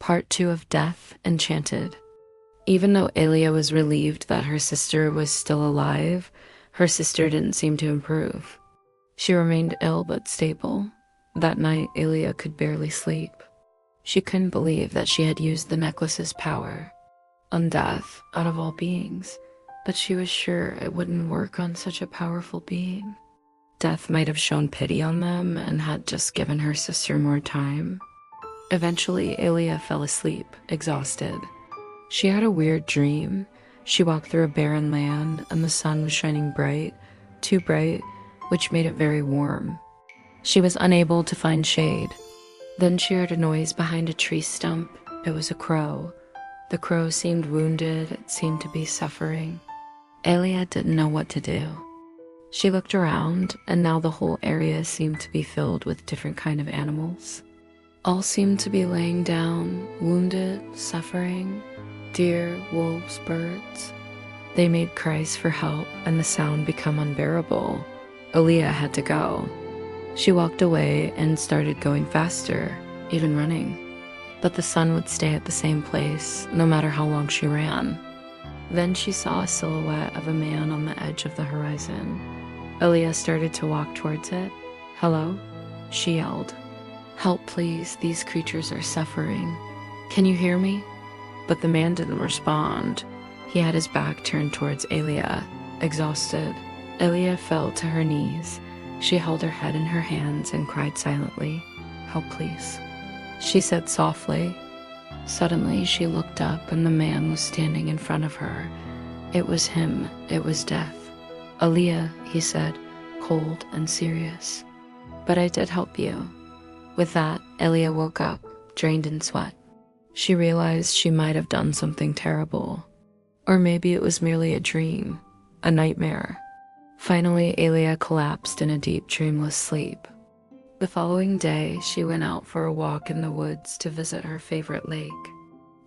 Part 2 of Death, Enchanted. Even though Alia was relieved that her sister was still alive, her sister didn't seem to improve. She remained ill but stable. That night, Alia could barely sleep. She couldn't believe that she had used the necklace's power on Death, out of all beings, but she was sure it wouldn't work on such a powerful being. Death might have shown pity on them and had just given her sister more time. Eventually, Alia fell asleep, exhausted. She had a weird dream. She walked through a barren land, and the sun was shining bright, too bright, which made it very warm. She was unable to find shade. Then she heard a noise behind a tree stump. It was a crow. The crow seemed wounded, it seemed to be suffering. Alia didn't know what to do. She looked around, and now the whole area seemed to be filled with different kind of animals. All seemed to be laying down, wounded, suffering. Deer, wolves, birds. They made cries for help, and the sound became unbearable. Alia had to go. She walked away and started going faster, even running. But the sun would stay at the same place, no matter how long she ran. Then she saw a silhouette of a man on the edge of the horizon. Alia started to walk towards it. "Hello?" she yelled. "Help, please, these creatures are suffering. Can you hear me?" But the man didn't respond. He had his back turned towards Alia, exhausted. Alia fell to her knees. She held her head in her hands and cried silently. "Help, please," she said softly. Suddenly, she looked up and the man was standing in front of her. It was him. It was Death. "Alia," he said, cold and serious. "But I did help you." With that, Alia woke up, drained in sweat. She realized she might have done something terrible. Or maybe it was merely a dream, a nightmare. Finally, Alia collapsed in a deep, dreamless sleep. The following day, she went out for a walk in the woods to visit her favorite lake.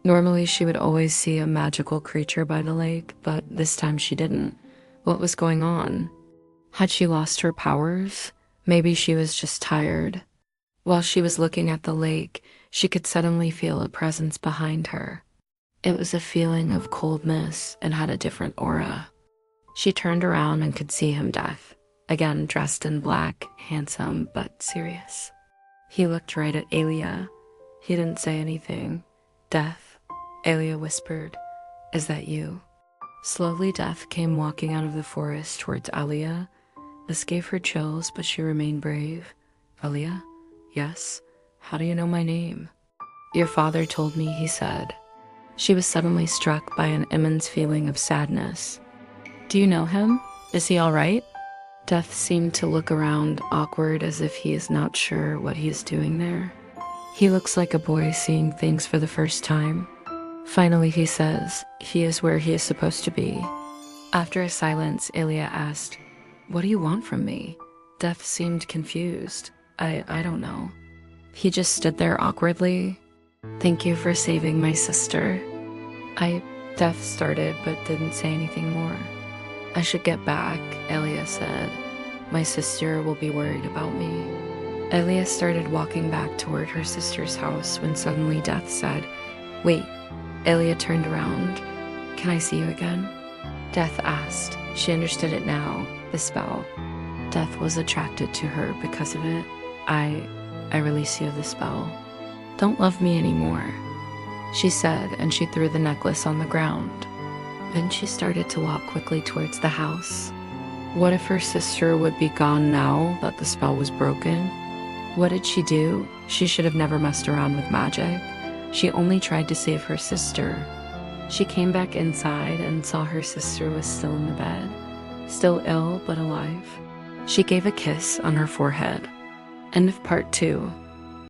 Normally, she would always see a magical creature by the lake, but this time she didn't. What was going on? Had she lost her powers? Maybe she was just tired. While she was looking at the lake, she could suddenly feel a presence behind her. It was a feeling of coldness and had a different aura. She turned around and could see him, Death, again dressed in black, handsome but serious. He looked right at Alia. He didn't say anything. "Death," Alia whispered, "is that you?" Slowly, Death came walking out of the forest towards Alia. This gave her chills, but she remained brave. "Alia?" "Yes? How do you know my name?" "Your father told me," he said. She was suddenly struck by an immense feeling of sadness. "Do you know him? Is he all right?" Death seemed to look around, awkward, as if he is not sure what he is doing there. He looks like a boy seeing things for the first time. Finally, he says, "He is where he is supposed to be." After a silence, Alia asked, "What do you want from me?" Death seemed confused. I don't know." He just stood there awkwardly. "Thank you for saving my sister." Death started but didn't say anything more. "I should get back," Alia said. "My sister will be worried about me." Alia started walking back toward her sister's house when suddenly Death said, "Wait." Alia turned around. "Can I see you again?" Death asked. She understood it now, the spell. Death was attracted to her because of it. I release you of the spell. Don't love me anymore," she said, and she threw the necklace on the ground. Then she started to walk quickly towards the house. What if her sister would be gone now that the spell was broken? What did she do? She should have never messed around with magic. She only tried to save her sister. She came back inside and saw her sister was still in the bed, still ill but alive. She gave a kiss on her forehead. End of part 2.